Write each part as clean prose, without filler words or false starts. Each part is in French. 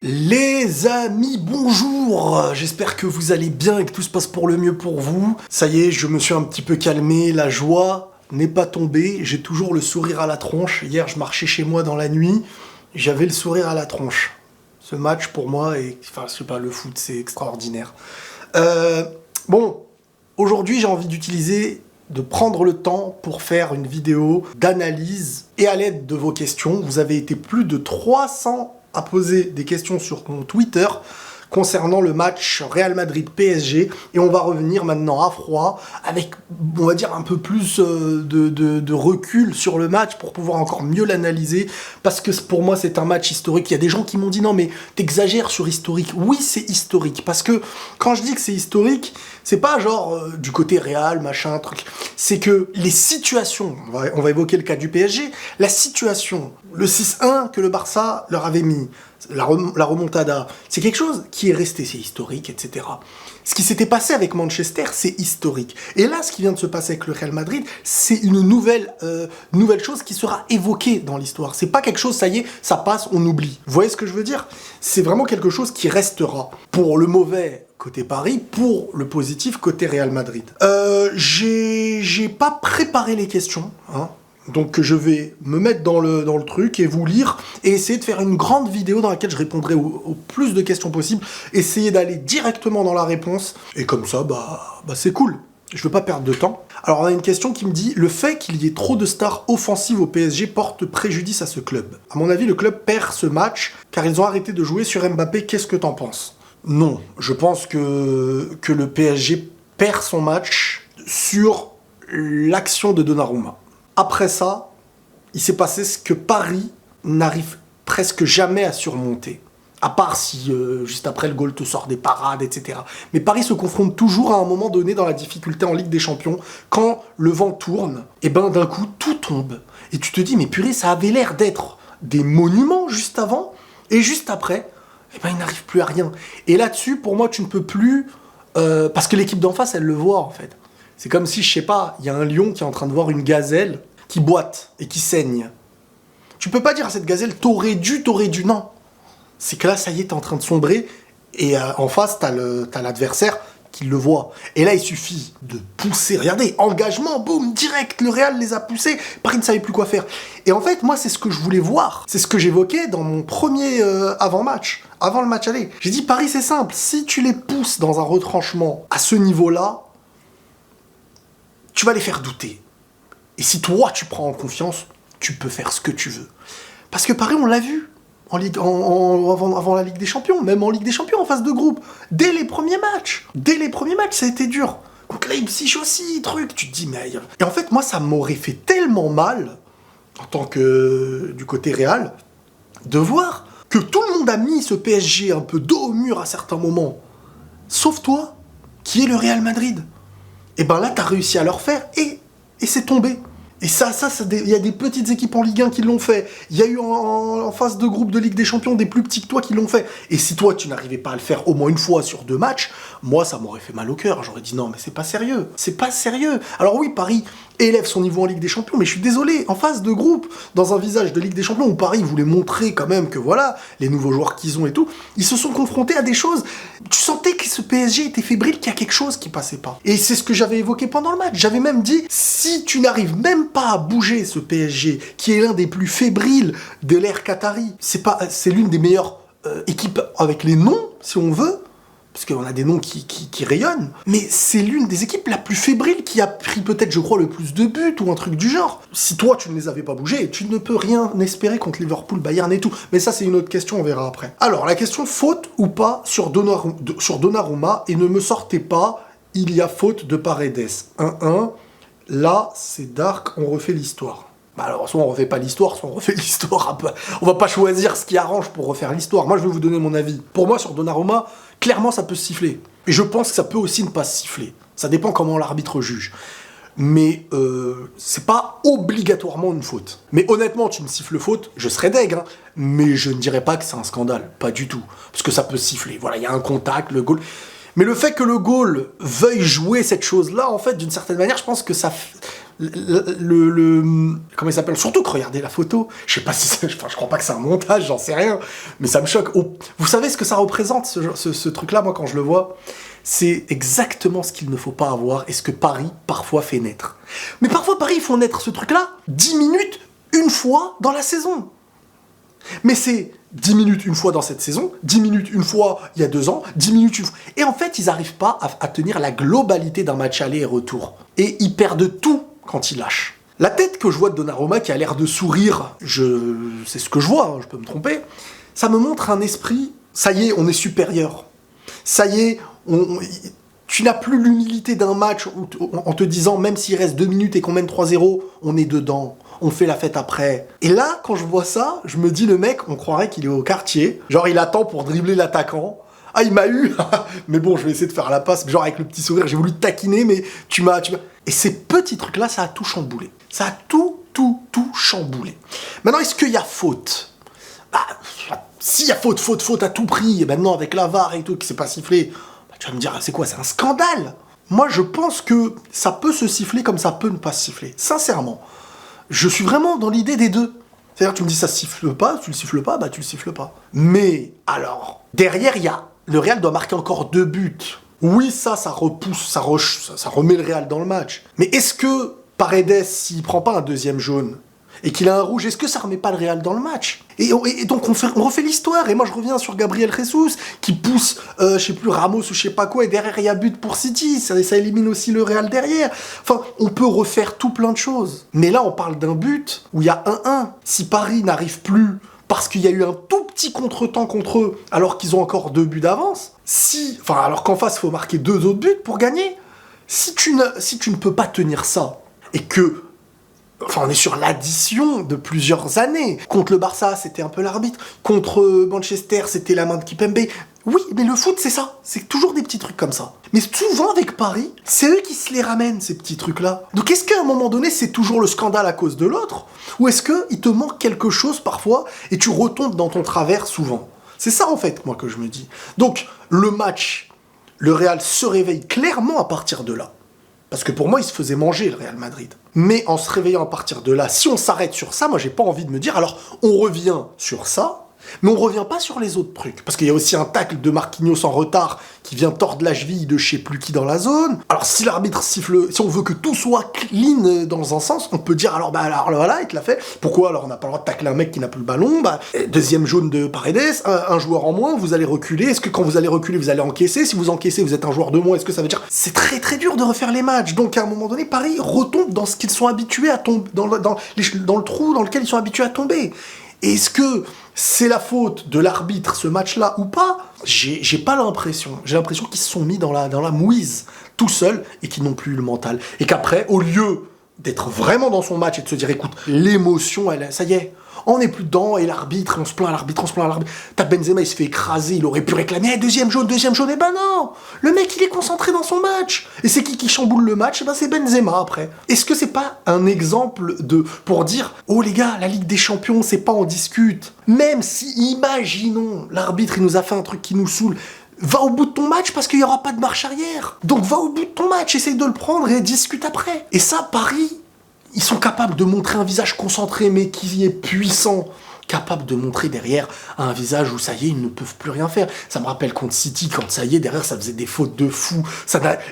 Les amis, bonjour. J'espère que vous allez bien et que tout se passe pour le mieux pour vous. Ça y est, je me suis un petit peu calmé, la joie n'est pas tombée, j'ai toujours le sourire à la tronche. Hier, je marchais chez moi dans la nuit, j'avais le sourire à la tronche. Ce match, pour moi, je sais pas, le foot, c'est extraordinaire. Bon, aujourd'hui, j'ai envie de prendre le temps pour faire une vidéo d'analyse et à l'aide de vos questions. Vous avez été plus de 300 à poser des questions sur mon Twitter concernant le match Real Madrid-PSG et on va revenir maintenant à froid avec, on va dire, un peu plus de recul sur le match pour pouvoir encore mieux l'analyser parce que pour moi c'est un match historique. Il y a des gens qui m'ont dit non mais t'exagères sur historique. Oui, c'est historique parce que quand je dis que c'est historique, c'est pas genre du côté Real, machin, truc. C'est que les situations, on va évoquer le cas du PSG, la situation, le 6-1 que le Barça leur avait mis, la remontada, c'est quelque chose qui est resté, c'est historique, etc. Ce qui s'était passé avec Manchester, c'est historique. Et là, ce qui vient de se passer avec le Real Madrid, c'est une nouvelle chose qui sera évoquée dans l'histoire. C'est pas quelque chose, ça y est, ça passe, on oublie. Vous voyez ce que je veux dire? C'est vraiment quelque chose qui restera. Pour le mauvais côté Paris, pour le positif côté Real Madrid. J'ai pas préparé les questions, hein. Donc je vais me mettre dans le truc et vous lire et essayer de faire une grande vidéo dans laquelle je répondrai au plus de questions possibles, essayer d'aller directement dans la réponse et comme ça, c'est cool. Je veux pas perdre de temps. Alors on a une question qui me dit « Le fait qu'il y ait trop de stars offensives au PSG porte préjudice à ce club. À mon avis, le club perd ce match car ils ont arrêté de jouer sur Mbappé. Qu'est-ce que t'en penses ?» Non, je pense que le PSG perd son match sur l'action de Donnarumma. Après ça, il s'est passé ce que Paris n'arrive presque jamais à surmonter. À part si, juste après le goal, te sort des parades, etc. Mais Paris se confronte toujours à un moment donné dans la difficulté en Ligue des Champions. Quand le vent tourne, et d'un coup, tout tombe. Et tu te dis, mais purée, ça avait l'air d'être des monuments juste avant. Et juste après, il n'arrive plus à rien. Et là-dessus, pour moi, tu ne peux plus... parce que l'équipe d'en face, elle le voit, en fait. C'est comme si, je sais pas, il y a un lion qui est en train de voir une gazelle qui boite et qui saigne. Tu peux pas dire à cette gazelle, t'aurais dû, non. C'est que là, ça y est, t'es en train de sombrer, et en face, t'as l'adversaire qui le voit. Et là, il suffit de pousser. Regardez, engagement, boum, direct, le Real les a poussés, Paris ne savait plus quoi faire. Et en fait, moi, c'est ce que je voulais voir. C'est ce que j'évoquais dans mon premier avant-match, avant le match aller. J'ai dit, Paris, c'est simple, si tu les pousses dans un retranchement à ce niveau-là, tu vas les faire douter. Et si toi, tu prends en confiance, tu peux faire ce que tu veux. Parce que Paris, on l'a vu avant la Ligue des Champions, même en Ligue des Champions, en phase de groupe. Dès les premiers matchs, ça a été dur. Contre Leipzig aussi, truc. Tu te dis, mais... Et en fait, moi, ça m'aurait fait tellement mal, en tant que du côté Real, de voir que tout le monde a mis ce PSG un peu dos au mur à certains moments. Sauf toi, qui est le Real Madrid. Et là, t'as réussi à leur faire et c'est tombé. Et ça, il y a des petites équipes en Ligue 1 qui l'ont fait. Il y a eu en phase de groupe de Ligue des Champions des plus petits que toi qui l'ont fait. Et si toi, tu n'arrivais pas à le faire au moins une fois sur 2 matchs, moi, ça m'aurait fait mal au cœur. J'aurais dit non, mais c'est pas sérieux. C'est pas sérieux. Alors oui, Paris élève son niveau en Ligue des Champions, mais je suis désolé, en phase de groupe, dans un visage de Ligue des Champions où Paris voulait montrer quand même que voilà, les nouveaux joueurs qu'ils ont et tout, ils se sont confrontés à des choses. Tu sentais que ce PSG était fébrile, qu'il y a quelque chose qui passait pas. Et c'est ce que j'avais évoqué pendant le match. J'avais même dit, si tu n'arrives même pas à bouger ce PSG, qui est l'un des plus fébriles de l'ère qatari, c'est l'une des meilleures équipes avec les noms, si on veut, parce qu'on a des noms qui rayonnent, mais c'est l'une des équipes la plus fébrile qui a pris peut-être, je crois, le plus de buts ou un truc du genre. Si toi, tu ne les avais pas bougés, tu ne peux rien espérer contre Liverpool, Bayern et tout. Mais ça, c'est une autre question, on verra après. Alors, la question, faute ou pas sur Donnarumma, et ne me sortez pas, il y a faute de Paredes. 1-1, là, c'est dark, on refait l'histoire. Alors, soit on refait pas l'histoire, soit on refait l'histoire un peu. On va pas choisir ce qui arrange pour refaire l'histoire. Moi, je vais vous donner mon avis. Pour moi, sur Donnarumma, clairement, ça peut se siffler. Et je pense que ça peut aussi ne pas se siffler. Ça dépend comment l'arbitre juge. Mais c'est pas obligatoirement une faute. Mais honnêtement, tu me siffles faute, je serais deg, hein, mais je ne dirais pas que c'est un scandale. Pas du tout. Parce que ça peut se siffler. Voilà, il y a un contact, le goal. Mais le fait que le goal veuille jouer cette chose-là, en fait, d'une certaine manière, je pense que ça... comment il s'appelle? Surtout que regardez la photo. Je sais pas si c'est... Enfin, je crois pas que c'est un montage, j'en sais rien. Mais ça me choque. Oh, vous savez ce que ça représente, ce truc-là, moi, quand je le vois? C'est exactement ce qu'il ne faut pas avoir et ce que Paris, parfois, fait naître. Mais parfois, Paris, ils font naître ce truc-là 10 minutes, une fois dans la saison. Mais c'est 10 minutes une fois dans cette saison, 10 minutes une fois il y a 2 ans, 10 minutes une fois... Et en fait, ils n'arrivent pas à tenir la globalité d'un match aller et retour. Et ils perdent tout quand ils lâchent. La tête que je vois de Donnarumma qui a l'air de sourire, c'est ce que je vois, hein, je peux me tromper, ça me montre un esprit, ça y est, on est supérieur. Ça y est, tu n'as plus l'humilité d'un match en te disant, même s'il reste 2 minutes et qu'on mène 3-0, on est dedans. On fait la fête après. Et là, quand je vois ça, je me dis, le mec, on croirait qu'il est au quartier. Genre, il attend pour dribbler l'attaquant. Ah, il m'a eu. Mais bon, je vais essayer de faire la passe. Genre, avec le petit sourire, j'ai voulu te taquiner, mais tu m'as... Et ces petits trucs-là, ça a tout chamboulé. Ça a tout chamboulé. Maintenant, est-ce qu'il y a faute? Bah, s'il y a faute à tout prix, et maintenant, avec la VAR et tout, qui s'est pas sifflé, bah, tu vas me dire, c'est quoi? C'est un scandale. Moi, je pense que ça peut se siffler comme ça peut ne pas se siffler. Sincèrement. Je suis vraiment dans l'idée des deux. C'est-à-dire, tu me dis ça siffle pas, tu le siffles pas, bah tu le siffles pas. Mais, alors, derrière, le Real doit marquer encore 2 buts. Oui, ça repousse, ça remet le Real dans le match. Mais est-ce que Paredes, s'il prend pas un 2e jaune, et qu'il a un rouge, est-ce que ça remet pas le Real dans le match? Et donc on refait l'histoire, et moi je reviens sur Gabriel Jesus, qui pousse, je sais plus, Ramos ou je sais pas quoi, et derrière il y a but pour City, ça élimine aussi le Real derrière. Enfin, on peut refaire tout plein de choses. Mais là on parle d'un but où il y a 1-1. Si Paris n'arrive plus, parce qu'il y a eu un tout petit contretemps contre eux, alors qu'ils ont encore 2 buts d'avance, alors qu'en face il faut marquer 2 autres buts pour gagner, si tu ne peux pas tenir ça, et que... Enfin, on est sur l'addition de plusieurs années. Contre le Barça, c'était un peu l'arbitre. Contre Manchester, c'était la main de Kipembe. Oui, mais le foot, c'est ça. C'est toujours des petits trucs comme ça. Mais souvent, avec Paris, c'est eux qui se les ramènent, ces petits trucs-là. Donc, est-ce qu'à un moment donné, c'est toujours le scandale à cause de l'autre? Ou est-ce qu'il te manque quelque chose, parfois, et tu retombes dans ton travers, souvent? C'est ça, en fait, moi, que je me dis. Donc, le match, le Real se réveille clairement à partir de là. Parce que pour moi, il se faisait manger, le Real Madrid. Mais en se réveillant à partir de là, si on s'arrête sur ça, moi, j'ai pas envie de me dire, alors, on revient sur ça, mais on revient pas sur les autres trucs. Parce qu'il y a aussi un tacle de Marquinhos en retard qui vient tordre la cheville de je sais plus qui dans la zone. Alors, si l'arbitre siffle, si on veut que tout soit clean dans un sens, on peut dire, alors voilà, il te l'a fait. Pourquoi? Alors, on n'a pas le droit de tacler un mec qui n'a plus le ballon. Bah, 2e jaune de Paredes, un joueur en moins, vous allez reculer. Est-ce que quand vous allez reculer, vous allez encaisser? Si vous encaissez, vous êtes un joueur de moins. Est-ce que ça veut dire... C'est très dur de refaire les matchs. Donc, à un moment donné, Paris retombe dans ce qu'ils sont habitués à tomber, dans le trou dans lequel ils sont habitués à tomber. Et est-ce que c'est la faute de l'arbitre, ce match-là, ou pas? J'ai pas l'impression. J'ai l'impression qu'ils se sont mis dans la mouise, tout seuls, et qu'ils n'ont plus eu le mental. Et qu'après, au lieu d'être vraiment dans son match et de se dire, écoute, l'émotion, ça y est, on n'est plus dedans, et l'arbitre, on se plaint à l'arbitre. T'as Benzema, il se fait écraser, il aurait pu réclamer, deuxième jaune, et ben non! Le mec, il est concentré dans son match. Et c'est qui chamboule le match? Et ben c'est Benzema, après. Est-ce que c'est pas un exemple pour dire, oh les gars, la Ligue des Champions, c'est pas on discute. Même si, imaginons, l'arbitre, il nous a fait un truc qui nous saoule, va au bout de ton match parce qu'il n'y aura pas de marche arrière. Donc va au bout de ton match, essaye de le prendre et discute après. Et ça, Paris, ils sont capables de montrer un visage concentré mais qui est puissant. Capable de montrer derrière un visage où ça y est, ils ne peuvent plus rien faire. Ça me rappelle contre City, quand ça y est, derrière ça faisait des fautes de fou.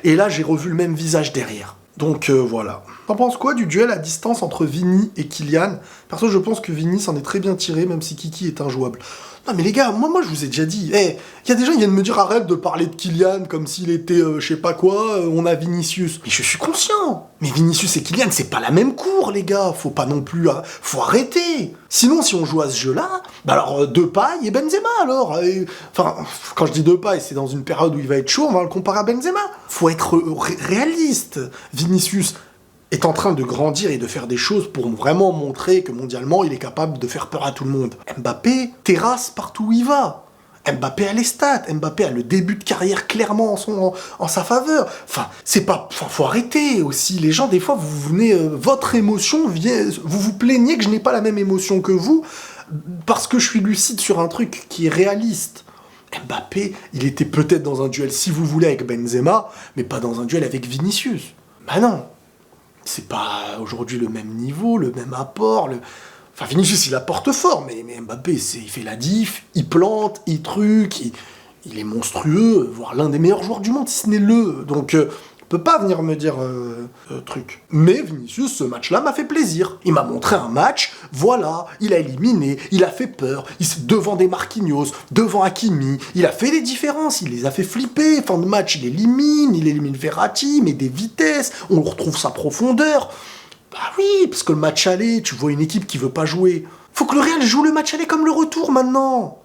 Et là, j'ai revu le même visage derrière. Donc voilà. T'en penses quoi du duel à distance entre Vini et Kylian? Perso, je pense que Vini s'en est très bien tiré, même si Kiki est injouable. Non mais les gars, moi je vous ai déjà dit, il y a des gens qui viennent me dire arrête de parler de Kylian comme s'il était je sais pas quoi, on a Vinicius. Mais je suis conscient. Mais Vinicius et Kylian, c'est pas la même cour les gars, faut pas non plus, faut arrêter. Sinon si on joue à ce jeu-là, bah alors Depay et Benzema alors. Enfin, quand je dis Depay, c'est dans une période où il va être chaud, on va le comparer à Benzema. Faut être réaliste. Vinicius est en train de grandir et de faire des choses pour vraiment montrer que mondialement, il est capable de faire peur à tout le monde. Mbappé terrasse partout où il va. Mbappé a les stats. Mbappé a le début de carrière clairement en sa faveur. Enfin, faut arrêter aussi. Les gens, des fois, vous venez... votre émotion vient... Vous vous plaignez que je n'ai pas la même émotion que vous parce que je suis lucide sur un truc qui est réaliste. Mbappé, il était peut-être dans un duel, si vous voulez, avec Benzema, mais pas dans un duel avec Vinicius. Bah non. c'est pas aujourd'hui le même niveau, le même apport. Enfin, Vinicius, il apporte fort, mais Mbappé, il fait la diff, il plante, il truc, il est monstrueux, voire l'un des meilleurs joueurs du monde, si ce n'est le. Donc, peut pas venir me dire truc. Mais Vinicius, ce match-là m'a fait plaisir. Il m'a montré un match, voilà, il a éliminé, il a fait peur, devant des Marquinhos, devant Hakimi, il a fait des différences, il les a fait flipper. Fin de match, il élimine Verratti, mais des vitesses, on retrouve sa profondeur. Bah oui, parce que le match aller, tu vois une équipe qui veut pas jouer. Faut que le Real joue le match aller comme le retour maintenant.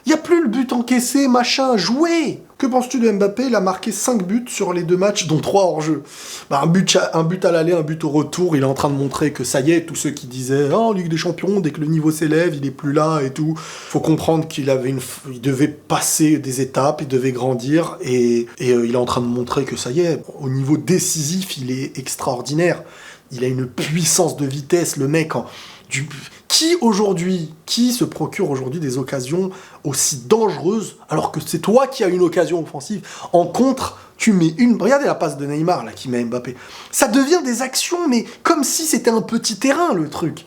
Il n'y a plus le but encaissé, machin, jouer. Que penses-tu de Mbappé? Il a marqué 5 buts sur les 2 matchs, dont 3 hors jeu. Bah, un but à l'aller, un but au retour. Il est en train de montrer que ça y est, tous ceux qui disaient « Oh, Ligue des Champions, dès que le niveau s'élève, il est plus là et tout ». Faut comprendre qu'il il devait passer des étapes, il devait grandir. Et il est en train de montrer que ça y est, au niveau décisif, il est extraordinaire. Il a une puissance de vitesse, le mec. Qui se procure aujourd'hui des occasions aussi dangereuses, alors que c'est toi qui as une occasion offensive. En contre, tu mets une... Regardez la passe de Neymar, là, qui met Mbappé. Ça devient des actions, mais comme si c'était un petit terrain, le truc.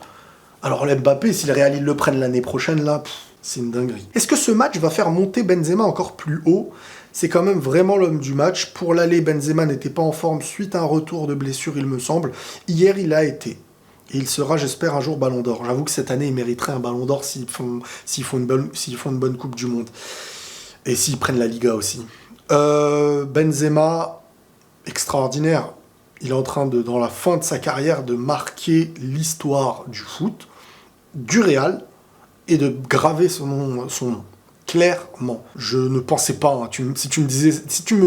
Alors Mbappé, si le Real, ils le prennent l'année prochaine, là, c'est une dinguerie. Est-ce que ce match va faire monter Benzema encore plus haut? C'est quand même vraiment l'homme du match. Pour l'aller, Benzema n'était pas en forme suite à un retour de blessure, il me semble. Hier, il a été. Et il sera, j'espère, un jour Ballon d'Or. J'avoue que cette année, il mériterait un Ballon d'Or s'ils font une bonne Coupe du Monde. Et s'ils prennent la Liga aussi. Benzema, extraordinaire. Il est en train dans la fin de sa carrière, de marquer l'histoire du foot, du Real, et de graver son nom. Clairement. Je ne pensais pas, hein, si tu me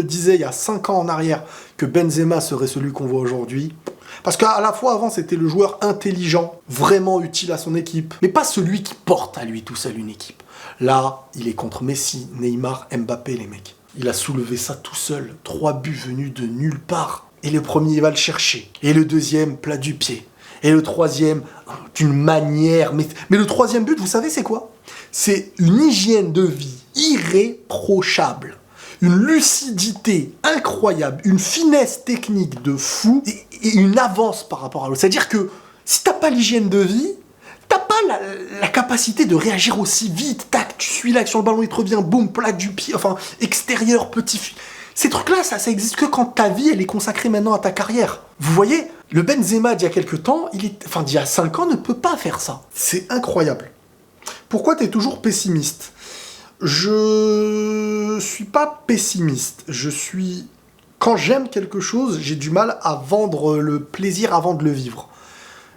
disais il y a 5 ans en arrière que Benzema serait celui qu'on voit aujourd'hui... Parce qu'à la fois, avant, c'était le joueur intelligent, vraiment utile à son équipe, mais pas celui qui porte à lui tout seul une équipe. Là, il est contre Messi, Neymar, Mbappé, les mecs. Il a soulevé ça tout seul, 3 buts venus de nulle part. Et le premier, il va le chercher. Et le deuxième, plat du pied. Et le troisième, d'une manière... Mais le troisième but, vous savez, c'est quoi? C'est une hygiène de vie irréprochable. Une lucidité incroyable, une finesse technique de fou et une avance par rapport à l'autre. C'est-à-dire que si t'as pas l'hygiène de vie, t'as pas la capacité de réagir aussi vite. Tac, tu suis l'action, le ballon il te revient, boum, plaque du pied, enfin, extérieur, petit... Ces trucs-là, ça existe que quand ta vie, elle est consacrée maintenant à ta carrière. Vous voyez, le Benzema d'il y a quelques temps, d'il y a 5 ans, ne peut pas faire ça. C'est incroyable. Pourquoi t'es toujours pessimiste ? Je suis pas pessimiste. Quand j'aime quelque chose, j'ai du mal à vendre le plaisir avant de le vivre.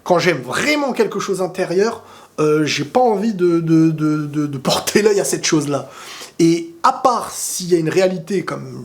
Quand j'aime vraiment quelque chose intérieur, j'ai pas envie de porter l'œil à cette chose-là. Et à part s'il y a une réalité comme...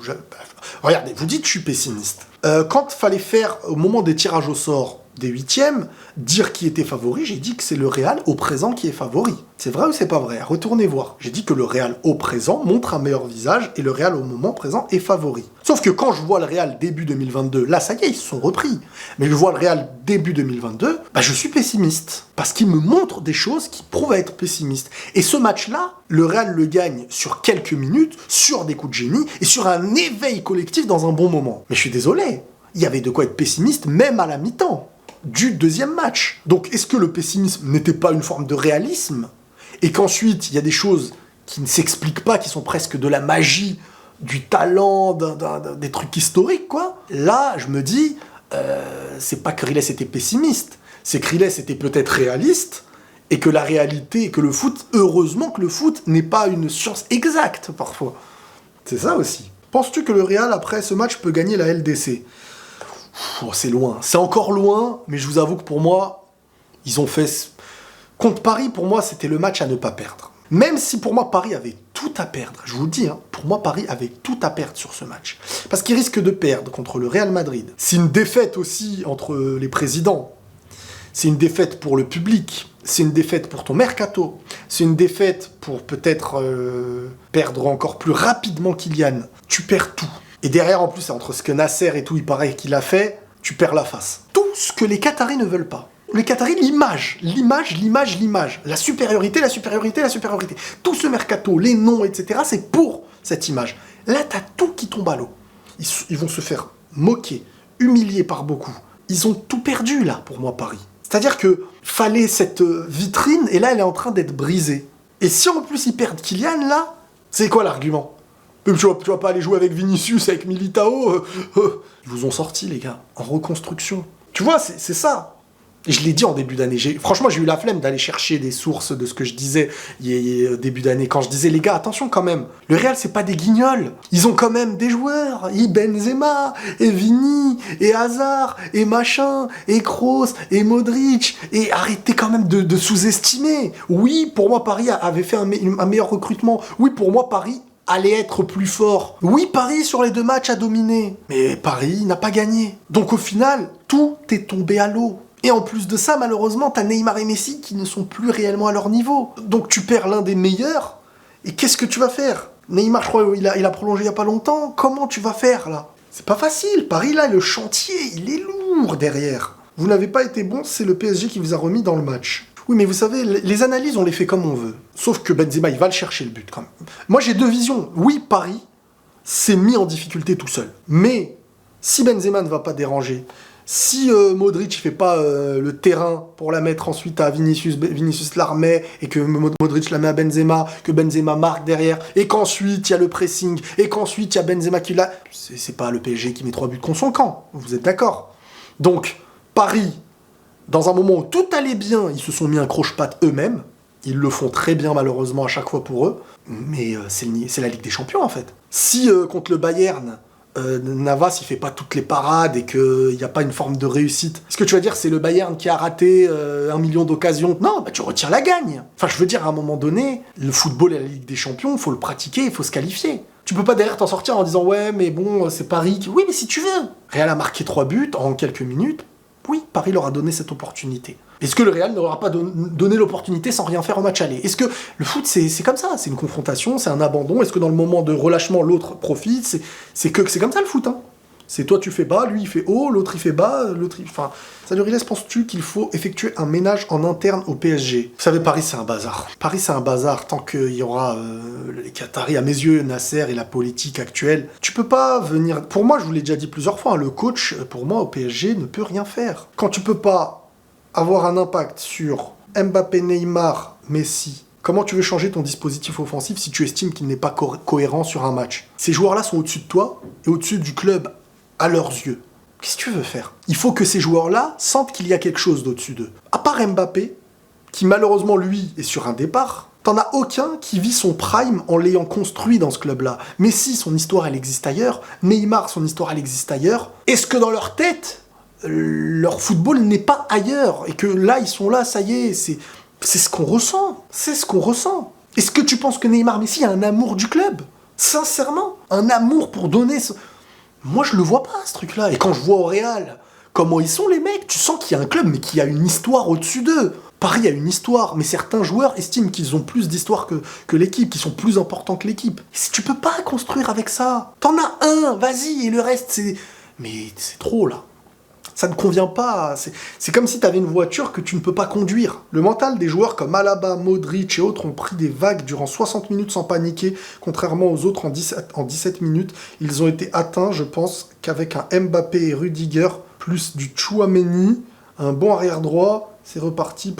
Regardez, vous dites que je suis pessimiste. Quand il fallait faire, au moment des tirages au sort des 8e, dire qui était favori, j'ai dit que c'est le Real au présent qui est favori. C'est vrai ou c'est pas vrai? Retournez voir. J'ai dit que le Real au présent montre un meilleur visage et le Real au moment présent est favori. Sauf que quand je vois le Real début 2022, là ça y est, ils se sont repris. Mais je vois le Real début 2022, je suis pessimiste. Parce qu'il me montre des choses qui prouvent à être pessimiste. Et ce match-là, le Real le gagne sur quelques minutes, sur des coups de génie et sur un éveil collectif dans un bon moment. Mais je suis désolé, il y avait de quoi être pessimiste même à la mi-temps du deuxième match. Donc est-ce que le pessimisme n'était pas une forme de réalisme? Et qu'ensuite, il y a des choses qui ne s'expliquent pas, qui sont presque de la magie, du talent, des trucs historiques, quoi. Là, je me dis, c'est pas que Riles était pessimiste, c'est que Riles était peut-être réaliste, et que la réalité, et que le foot, heureusement que le foot n'est pas une science exacte, parfois. C'est ça aussi. Penses-tu que le Real, après ce match, peut gagner la LDC? C'est loin. C'est encore loin, mais je vous avoue que pour moi, ils ont fait... Contre Paris, pour moi, c'était le match à ne pas perdre. Même si pour moi, Paris avait tout à perdre. Je vous le dis, pour moi, Paris avait tout à perdre sur ce match. Parce qu'ils risquent de perdre contre le Real Madrid. C'est une défaite aussi entre les présidents. C'est une défaite pour le public. C'est une défaite pour ton mercato. C'est une défaite pour peut-être perdre encore plus rapidement Kylian. Tu perds tout. Et derrière, en plus, entre ce que Nasser et tout, il paraît qu'il a fait, tu perds la face. Tout ce que les Qataris ne veulent pas. Les Qataris, l'image. La supériorité. Tout ce mercato, les noms, etc., c'est pour cette image. Là, t'as tout qui tombe à l'eau. Ils vont se faire moquer, humilier par beaucoup. ils ont tout perdu là, pour moi, Paris. C'est-à-dire que fallait cette vitrine, et là, elle est en train d'être brisée. Et si en plus ils perdent Kylian, là, c'est quoi l'argument? Tu vas pas aller jouer avec Vinicius, avec Militao Ils vous ont sorti, les gars, en reconstruction. Tu vois, c'est ça. Et je l'ai dit en début d'année. Franchement, j'ai eu la flemme d'aller chercher des sources de ce que je disais début d'année. Quand je disais, les gars, attention quand même. Le Real, c'est pas des guignols. Ils ont quand même des joueurs. Et Benzema, et Vini, et Hazard, et machin, et Kroos, et Modric. Et arrêtez quand même de sous-estimer. Oui, pour moi, Paris avait fait un meilleur recrutement. Oui, pour moi, Paris allait être plus fort. Oui, Paris, sur les 2 matchs, a dominé. Mais Paris n'a pas gagné. Donc au final, tout est tombé à l'eau. Et en plus de ça, malheureusement, t'as Neymar et Messi qui ne sont plus réellement à leur niveau. Donc tu perds l'un des meilleurs, et qu'est-ce que tu vas faire? Neymar, je crois, il a prolongé il y a pas longtemps. Comment tu vas faire, là? C'est pas facile. Paris, là, le chantier, il est lourd derrière. Vous n'avez pas été bon, c'est le PSG qui vous a remis dans le match. Oui, mais vous savez, les analyses, on les fait comme on veut. Sauf que Benzema, il va le chercher, le but, quand même. Moi, j'ai 2 visions. Oui, Paris s'est mis en difficulté tout seul. Mais si Benzema ne va pas déranger, si Modric fait pas le terrain pour la mettre ensuite à Vinicius la remet, et que Modric la met à Benzema, que Benzema marque derrière, et qu'ensuite il y a le pressing, et qu'ensuite il y a Benzema qui l'a... C'est pas le PSG qui met 3 buts contre son camp, vous êtes d'accord? Donc, Paris, dans un moment où tout allait bien, ils se sont mis un croche-patte eux-mêmes. Ils le font très bien, malheureusement, à chaque fois pour eux. Mais c'est la Ligue des Champions, en fait. Si, contre le Bayern, Navas, il fait pas toutes les parades et qu'il n'y a pas une forme de réussite, est-ce que tu vas dire c'est le Bayern qui a raté 1 million d'occasions? Non, bah tu retires la gagne. Enfin, je veux dire, à un moment donné, le football et la Ligue des Champions, il faut le pratiquer, il faut se qualifier. Tu peux pas derrière t'en sortir en disant « Ouais, mais bon, c'est Paris qui... » Oui, mais si tu veux. Real a marqué 3 buts en quelques minutes. Oui, Paris leur a donné cette opportunité. Est-ce que le Real n'aura pas donné l'opportunité sans rien faire au match aller? Est-ce que le foot, c'est comme ça? C'est une confrontation, c'est un abandon. Est-ce que dans le moment de relâchement, l'autre profite? C'est comme ça le foot, hein. C'est toi tu fais bas, lui il fait haut, l'autre il fait bas, Enfin, Salut penses-tu qu'il faut effectuer un ménage en interne au PSG? Vous savez, Paris c'est un bazar. Paris c'est un bazar tant qu'il y aura les Qataris, à mes yeux, Nasser et la politique actuelle. Tu peux pas venir... Pour moi, je vous l'ai déjà dit plusieurs fois, hein, le coach, pour moi, au PSG, ne peut rien faire. Quand tu peux pas avoir un impact sur Mbappé, Neymar, Messi... Comment tu veux changer ton dispositif offensif si tu estimes qu'il n'est pas cohérent sur un match? Ces joueurs-là sont au-dessus de toi et au-dessus du club à leurs yeux. Qu'est-ce que tu veux faire? Il faut que ces joueurs-là sentent qu'il y a quelque chose d'au-dessus d'eux. À part Mbappé, qui malheureusement, lui, est sur un départ, t'en as aucun qui vit son prime en l'ayant construit dans ce club-là. Messi, son histoire, elle existe ailleurs. Neymar, son histoire, elle existe ailleurs. Est-ce que dans leur tête, leur football n'est pas ailleurs? Et que là, ils sont là, ça y est, c'est ce qu'on ressent. C'est ce qu'on ressent. Est-ce que tu penses que Neymar, Messi a un amour du club? Sincèrement, un amour pour donner... Moi, je le vois pas, ce truc-là. Et quand je vois au Real, comment ils sont, les mecs, tu sens qu'il y a un club, mais qu'il y a une histoire au-dessus d'eux. Paris a une histoire, mais certains joueurs estiment qu'ils ont plus d'histoire que l'équipe, qu'ils sont plus importants que l'équipe. Tu peux pas construire avec ça. T'en as un, vas-y, et le reste, c'est... Mais c'est trop, là. Ça ne convient pas. C'est comme si tu avais une voiture que tu ne peux pas conduire. Le mental des joueurs comme Alaba, Modric et autres ont pris des vagues durant 60 minutes sans paniquer, contrairement aux autres en 17 minutes. Ils ont été atteints, je pense, qu'avec un Mbappé et Rudiger, plus du Tchouaméni, un bon arrière-droit, c'est reparti.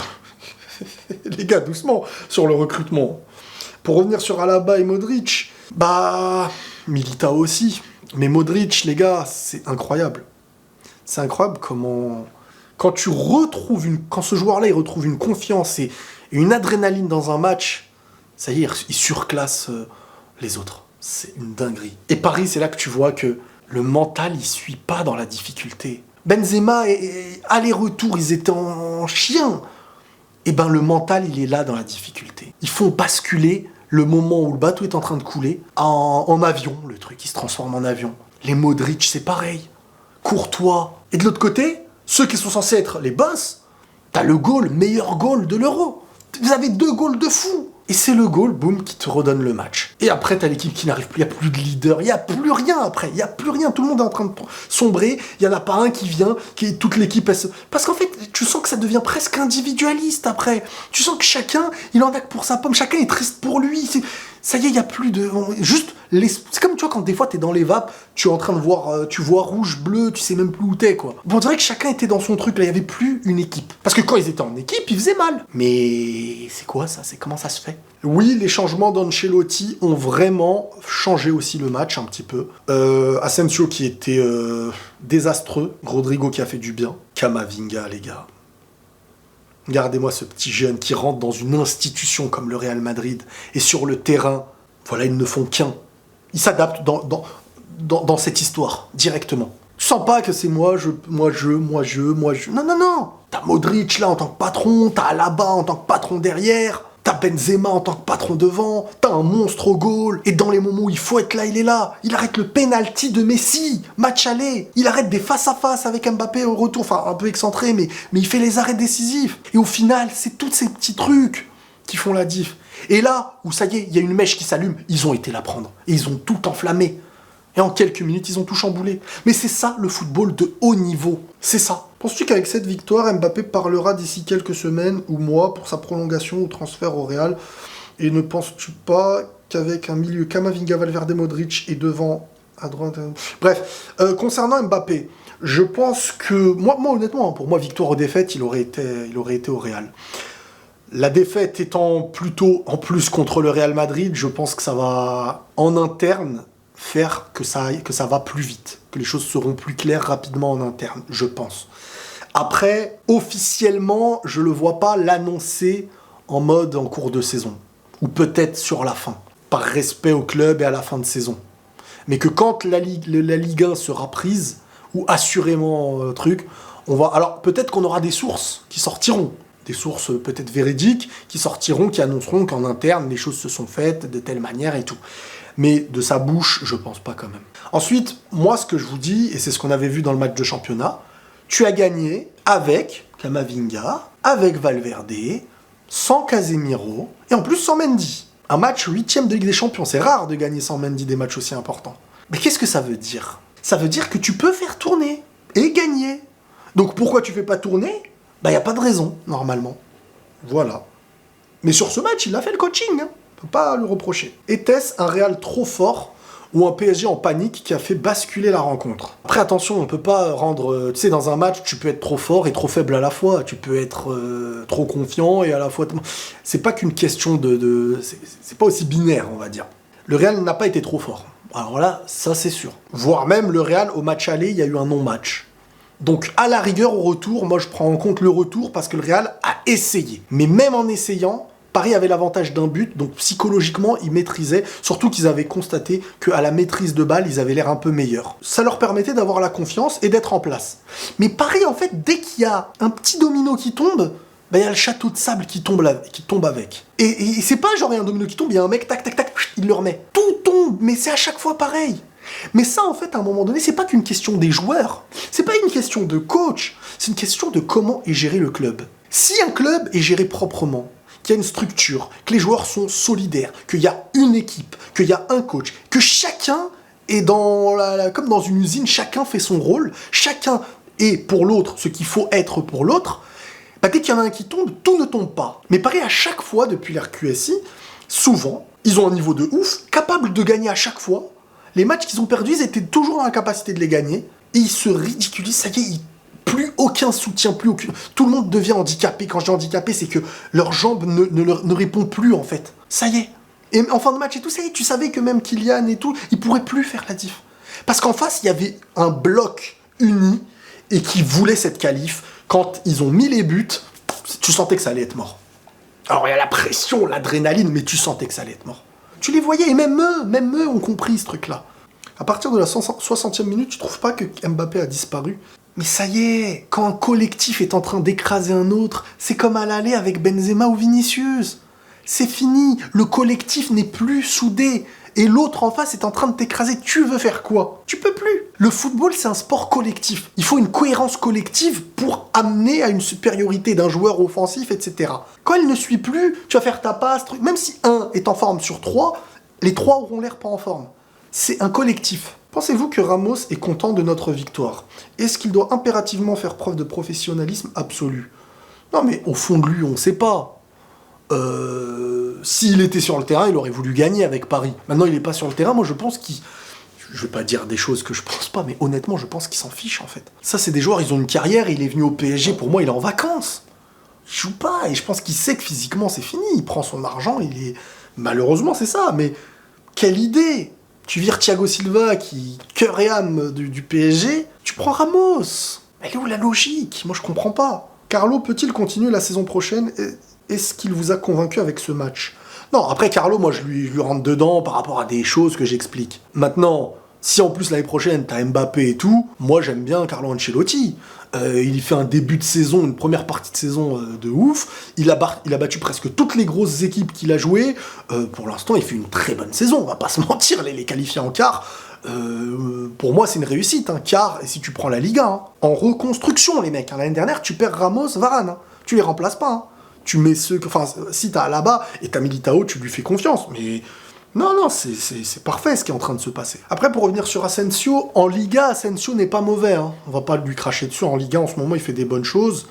Les gars, doucement sur le recrutement. Pour revenir sur Alaba et Modric, Militao aussi. Mais Modric, les gars, c'est incroyable. C'est incroyable comment... Quand ce joueur-là, il retrouve une confiance et une adrénaline dans un match, ça y est, il surclasse les autres. C'est une dinguerie. Et Paris, c'est là que tu vois que le mental, il suit pas dans la difficulté. Benzema et aller-retour, ils étaient en chien. Et le mental, il est là dans la difficulté. Il faut basculer le moment où le bateau est en train de couler en avion. Le truc, il se transforme en avion. Les Modric, c'est pareil. Courtois. Et de l'autre côté, ceux qui sont censés être les boss, t'as le goal, meilleur goal de l'Euro. Vous avez 2 goals de fou. Et c'est le goal, boum, qui te redonne le match. Et après, t'as l'équipe qui n'arrive plus, il n'y a plus de leader, il n'y a plus rien après, il n'y a plus rien, tout le monde est en train de sombrer, il n'y en a pas un qui vient, toute l'équipe, parce qu'en fait, tu sens que ça devient presque individualiste après. Tu sens que chacun, il en a que pour sa pomme, chacun est triste pour lui. Ça y est, il n'y a plus de... C'est comme tu vois, quand des fois t'es dans les vapes, tu es en train de voir, tu vois rouge, bleu, tu sais même plus où t'es, quoi. Bon, on dirait que chacun était dans son truc, là, il y avait plus une équipe. Parce que quand ils étaient en équipe, ils faisaient mal. Mais c'est quoi ça? C'est comment ça se fait? Oui, les changements d'Ancelotti ont vraiment changé aussi le match un petit peu. Asensio qui était désastreux, Rodrigo qui a fait du bien, Camavinga, les gars. Regardez-moi ce petit jeune qui rentre dans une institution comme le Real Madrid et sur le terrain, voilà, ils ne font qu'un. Ils s'adaptent dans cette histoire, directement. Tu sens pas que c'est moi, je. Non, non, non. T'as Modric là en tant que patron, t'as Alaba en tant que patron derrière, t'as Benzema en tant que patron devant, t'as un monstre au goal, et dans les moments où il faut être là, il est là. Il arrête le penalty de Messi, match aller. Il arrête des face-à-face avec Mbappé au retour, enfin un peu excentré, mais il fait les arrêts décisifs. Et au final, c'est tous ces petits trucs qui font la diff. Et là, où ça y est, il y a une mèche qui s'allume, ils ont été la prendre. Et ils ont tout enflammé. Et en quelques minutes, ils ont tout chamboulé. Mais c'est ça, le football de haut niveau. C'est ça. Penses-tu qu'avec cette victoire, Mbappé parlera d'ici quelques semaines ou mois pour sa prolongation ou transfert au Real? Et ne penses-tu pas qu'avec un milieu Camavinga, Valverde, Modric et devant, à droite... Bref, concernant Mbappé, je pense que... Moi honnêtement, pour moi, victoire ou défaite, il aurait été au Real. La défaite étant plutôt en plus contre le Real Madrid, je pense que ça va, en interne, faire que ça va plus vite, que les choses seront plus claires rapidement en interne, je pense. Après, officiellement, je le vois pas l'annoncer en cours de saison, ou peut-être sur la fin, par respect au club et à la fin de saison. Mais que quand la Ligue 1 sera prise, ou assurément on va... Alors peut-être qu'on aura des sources qui sortiront, des sources peut-être véridiques, qui sortiront, qui annonceront qu'en interne, les choses se sont faites de telle manière et tout. Mais de sa bouche, je pense pas quand même. Ensuite, moi, ce que je vous dis, et c'est ce qu'on avait vu dans le match de championnat, tu as gagné avec Camavinga, avec Valverde, sans Casemiro, et en plus sans Mendy. Un match 8e de Ligue des Champions, c'est rare de gagner sans Mendy des matchs aussi importants. Mais qu'est-ce que ça veut dire? Ça veut dire que tu peux faire tourner et gagner. Donc pourquoi tu fais pas tourner? Bah y a pas de raison, normalement. Voilà. Mais sur ce match, il a fait le coaching, hein. On peut pas le reprocher. Était-ce un Real trop fort ou un PSG en panique qui a fait basculer la rencontre? Après, attention, on peut pas rendre... Tu sais, dans un match, tu peux être trop fort et trop faible à la fois. Tu peux être trop confiant et à la fois... C'est pas qu'une question de... C'est pas aussi binaire, on va dire. Le Real n'a pas été trop fort. Alors là, ça c'est sûr. Voire même, le Real, au match aller, il y a eu un non-match. Donc, à la rigueur, au retour, moi je prends en compte le retour parce que le Real a essayé. Mais même en essayant... Paris avait l'avantage d'un but, donc psychologiquement, ils maîtrisaient, surtout qu'ils avaient constaté qu'à la maîtrise de balle, ils avaient l'air un peu meilleurs. Ça leur permettait d'avoir la confiance et d'être en place. Mais Paris, en fait, dès qu'il y a un petit domino qui tombe, il y a le château de sable qui tombe avec. Et c'est pas genre il y a un domino qui tombe, il y a un mec, tac, tac, tac, il le remet. Tout tombe, mais c'est à chaque fois pareil. Mais ça, en fait, à un moment donné, c'est pas qu'une question des joueurs, c'est pas une question de coach, c'est une question de comment est géré le club. Si un club est géré proprement, qu'il y a une structure, que les joueurs sont solidaires, qu'il y a une équipe, qu'il y a un coach, que chacun est comme dans une usine, chacun fait son rôle, chacun est pour l'autre ce qu'il faut être pour l'autre, dès qu'il y en a un qui tombe, tout ne tombe pas. Mais pareil, à chaque fois, depuis l'RQSI, souvent, ils ont un niveau de ouf, capable de gagner à chaque fois. Les matchs qu'ils ont perdus, ils étaient toujours dans la capacité de les gagner, et ils se ridiculisent, ça y est, plus aucun soutien, plus aucun... Tout le monde devient handicapé. Quand je dis handicapé, c'est que leurs jambes ne répondent plus, en fait. Ça y est. Et en fin de match et tout, ça y est, tu savais que même Kylian et tout, ils pourraient plus faire la diff. Parce qu'en face, il y avait un bloc uni et qui voulait cette qualif. Quand ils ont mis les buts, tu sentais que ça allait être mort. Alors, il y a la pression, l'adrénaline, mais tu sentais que ça allait être mort. Tu les voyais, et même eux ont compris ce truc-là. À partir de la 60e minute, tu trouves pas que Mbappé a disparu? Mais ça y est, quand un collectif est en train d'écraser un autre, c'est comme à l'aller avec Benzema ou Vinicius. C'est fini, le collectif n'est plus soudé. Et l'autre en face est en train de t'écraser. Tu veux faire quoi? Tu peux plus. Le football, c'est un sport collectif. Il faut une cohérence collective pour amener à une supériorité d'un joueur offensif, etc. Quand elle ne suit plus, tu vas faire ta passe, même si un est en forme sur 3, les 3 auront l'air pas en forme. C'est un collectif. Pensez-vous que Ramos est content de notre victoire? Est-ce qu'il doit impérativement faire preuve de professionnalisme absolu? Non mais au fond de lui, on ne sait pas. S'il était sur le terrain, il aurait voulu gagner avec Paris. Maintenant, il n'est pas sur le terrain. Moi, je pense Je vais pas dire des choses que je pense pas, mais honnêtement, je pense qu'ils s'en fichent en fait. Ça, c'est des joueurs, ils ont une carrière, il est venu au PSG, pour moi, il est en vacances. Il joue pas, et je pense qu'il sait que physiquement, c'est fini. Il prend son argent, il est... Malheureusement, c'est ça, mais quelle idée! Tu vires Thiago Silva, qui cœur et âme du PSG, tu prends Ramos. Elle est où la logique? Moi, je comprends pas. Carlo peut-il continuer la saison prochaine? Est-ce qu'il vous a convaincu avec ce match? Non, après Carlo, moi je lui rentre dedans par rapport à des choses que j'explique. Maintenant, si en plus l'année prochaine t'as Mbappé et tout, moi j'aime bien Carlo Ancelotti. Il fait un début de saison, une première partie de saison de ouf. Il a battu presque toutes les grosses équipes qu'il a jouées. Pour l'instant, il fait une très bonne saison, on va pas se mentir, les qualifier en quart. Pour moi, c'est une réussite, hein, quart, et si tu prends la Liga, hein. En reconstruction, les mecs. Hein, l'année dernière, tu perds Ramos, Varane. Hein. Tu les remplaces pas. Hein. Tu mets ceux que... Enfin, si t'as là-bas et t'as Militao, tu lui fais confiance. Mais non, c'est parfait ce qui est en train de se passer. Après, pour revenir sur Asensio, en Liga, Asensio n'est pas mauvais. Hein. On va pas lui cracher dessus. En Liga, en ce moment, il fait des bonnes choses.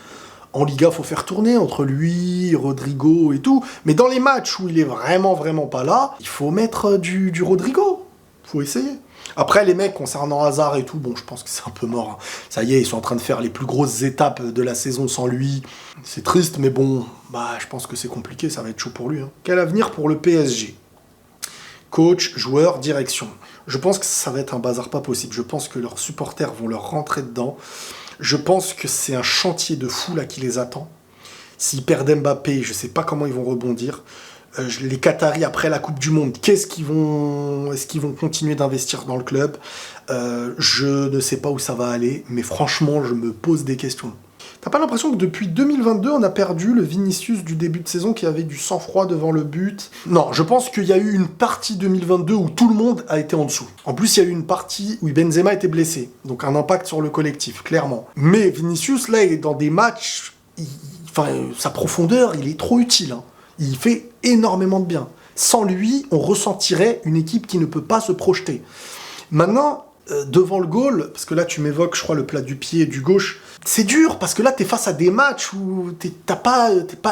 En Liga, faut faire tourner entre lui, Rodrigo et tout. Mais dans les matchs où il est vraiment pas là, il faut mettre du Rodrigo. Faut essayer. Après, les mecs, concernant Hazard et tout, bon, je pense que c'est un peu mort. Hein. Ça y est, ils sont en train de faire les plus grosses étapes de la saison sans lui. C'est triste, mais bon, je pense que c'est compliqué, ça va être chaud pour lui. Hein. Quel avenir pour le PSG? Coach, joueur, direction. Je pense que ça va être un bazar pas possible. Je pense que leurs supporters vont leur rentrer dedans. Je pense que c'est un chantier de fou là qui les attend. S'ils perdent Mbappé, je sais pas comment ils vont rebondir. Les Qataris, après la Coupe du Monde, est-ce qu'ils vont continuer d'investir dans le club? Je ne sais pas où ça va aller, mais franchement, je me pose des questions. T'as pas l'impression que depuis 2022, on a perdu le Vinicius du début de saison qui avait du sang-froid devant le but? Non, je pense qu'il y a eu une partie 2022 où tout le monde a été en dessous. En plus, il y a eu une partie où Benzema était blessé, donc un impact sur le collectif, clairement. Mais Vinicius, là, il est dans des matchs... sa profondeur, il est trop utile, hein. Il fait énormément de bien. Sans lui, on ressentirait une équipe qui ne peut pas se projeter. Maintenant, devant le goal, parce que là tu m'évoques, je crois, le plat du pied du gauche, c'est dur, parce que là t'es face à des matchs où t'es pas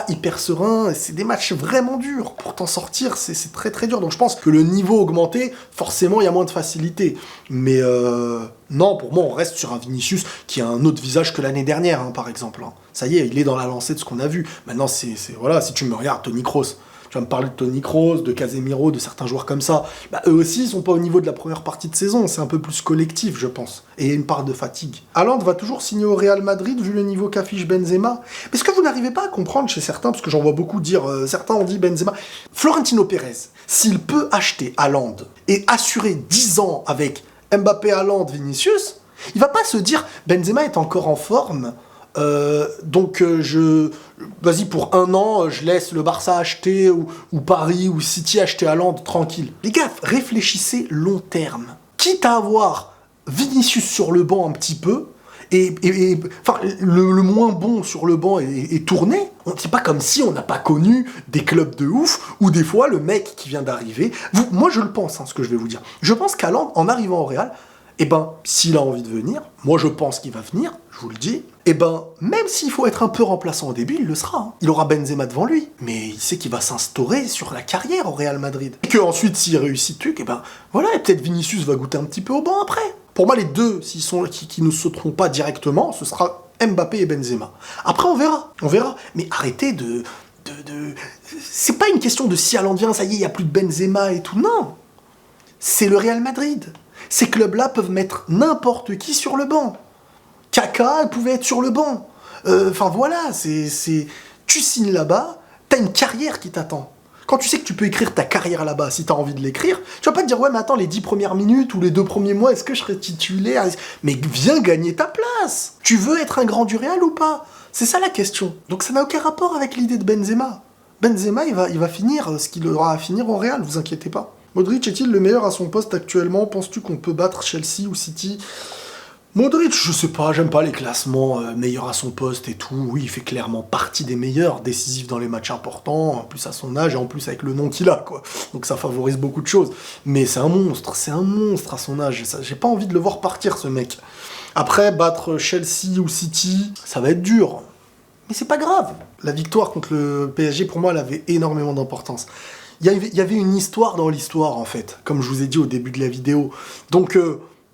hyper serein, c'est des matchs vraiment durs. Pour t'en sortir, c'est très dur. Donc je pense que le niveau augmenté, forcément il y a moins de facilité. Mais non, pour moi on reste sur un Vinicius qui a un autre visage que l'année dernière, hein, par exemple. Hein. Ça y est, il est dans la lancée de ce qu'on a vu. Maintenant, voilà, si tu me regardes, Toni Kroos. Tu vas me parler de Toni Kroos, de Casemiro, de certains joueurs comme ça. Eux aussi, ils sont pas au niveau de la première partie de saison. C'est un peu plus collectif, je pense. Et il y a une part de fatigue. Haaland va toujours signer au Real Madrid, vu le niveau qu'affiche Benzema. Mais est-ce que vous n'arrivez pas à comprendre chez certains, parce que j'en vois beaucoup dire, certains ont dit Benzema, Florentino Pérez, s'il peut acheter Haaland et assurer 10 ans avec Mbappé, Haaland, Vinicius, il va pas se dire Benzema est encore en forme, donc vas-y, pour 1 an, je laisse le Barça acheter, ou Paris, ou City acheter Haaland, tranquille. Les gars, réfléchissez long terme. Quitte à avoir Vinicius sur le banc un petit peu, et le moins bon sur le banc est tourné, c'est pas comme si on n'a pas connu des clubs de ouf, où des fois, le mec qui vient d'arriver, moi je le pense, hein, ce que je vais vous dire, je pense qu'Haaland, en arrivant au Real, s'il a envie de venir, moi je pense qu'il va venir, je vous le dis, même s'il faut être un peu remplaçant au début, il le sera. Hein. Il aura Benzema devant lui, mais il sait qu'il va s'instaurer sur la carrière au Real Madrid. Et qu'ensuite, s'il réussit le truc, voilà, et peut-être Vinicius va goûter un petit peu au banc après. Pour moi, les deux, qui ne sauteront pas directement, ce sera Mbappé et Benzema. Après, on verra. Mais arrêtez de... C'est pas une question de si Haaland vient, ça y est, il n'y a plus de Benzema et tout, non. C'est le Real Madrid. Ces clubs-là peuvent mettre n'importe qui sur le banc. Kaka, elle pouvait être sur le banc. Voilà, tu signes là-bas, t'as une carrière qui t'attend. Quand tu sais que tu peux écrire ta carrière là-bas, si t'as envie de l'écrire, tu vas pas te dire, ouais, mais attends, les 10 premières minutes ou les 2 premiers mois, est-ce que je serai titulaire? Mais viens gagner ta place. Tu veux être un grand du Real ou pas? C'est ça la question. Donc ça n'a aucun rapport avec l'idée de Benzema. Benzema, il va finir ce qu'il aura à finir au Real, vous inquiétez pas. Modric est-il le meilleur à son poste actuellement? Penses-tu qu'on peut battre Chelsea ou City? Modric, je sais pas, j'aime pas les classements meilleur à son poste et tout. Oui, il fait clairement partie des meilleurs, décisifs dans les matchs importants, en plus à son âge et en plus avec le nom qu'il a, quoi. Donc ça favorise beaucoup de choses. Mais c'est un monstre à son âge. J'ai pas envie de le voir partir, ce mec. Après, battre Chelsea ou City, ça va être dur. Mais c'est pas grave. La victoire contre le PSG, pour moi, elle avait énormément d'importance. Il y avait une histoire dans l'histoire, en fait, comme je vous ai dit au début de la vidéo. Donc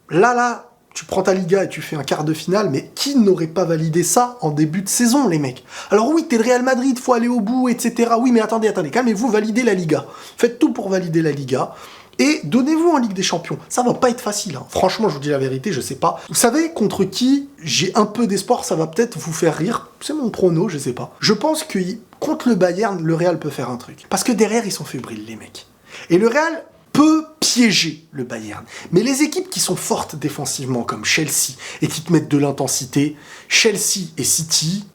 là, tu prends ta Liga et tu fais un quart de finale, mais qui n'aurait pas validé ça en début de saison, les mecs? Alors oui, t'es le Real Madrid, faut aller au bout, etc. Oui, mais attendez, calmez-vous, validez la Liga. Faites tout pour valider la Liga. Et donnez-vous en Ligue des Champions. Ça va pas être facile, hein. Franchement, je vous dis la vérité, je sais pas. Vous savez contre qui j'ai un peu d'espoir, ça va peut-être vous faire rire. C'est mon prono, je sais pas. Je pense que contre le Bayern, le Real peut faire un truc. Parce que derrière, ils sont fébriles, les mecs. Et le Real peut piéger le Bayern. Mais les équipes qui sont fortes défensivement, comme Chelsea, et qui te mettent de l'intensité, Chelsea et City,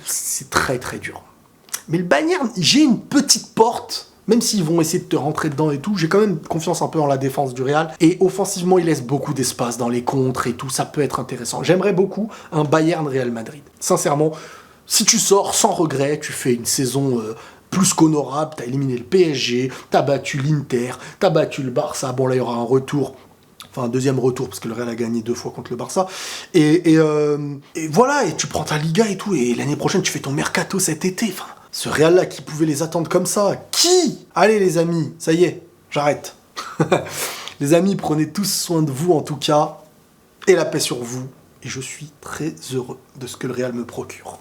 c'est très très dur. Mais le Bayern, j'ai une petite porte. Même s'ils vont essayer de te rentrer dedans et tout, j'ai quand même confiance un peu en la défense du Real. Et offensivement, ils laissent beaucoup d'espace dans les contres et tout, ça peut être intéressant. J'aimerais beaucoup un Bayern-Real Madrid. Sincèrement, si tu sors sans regret, tu fais une saison plus qu'honorable, t'as éliminé le PSG, t'as battu l'Inter, t'as battu le Barça, bon là il y aura un retour, enfin un deuxième retour, parce que le Real a gagné 2 fois contre le Barça, et voilà, et tu prends ta Liga et tout, et l'année prochaine tu fais ton mercato cet été, enfin... Ce Real-là, qui pouvait les attendre comme ça? Qui? Allez les amis, ça y est, j'arrête. Les amis, prenez tous soin de vous en tout cas, et la paix sur vous. Et je suis très heureux de ce que le Real me procure.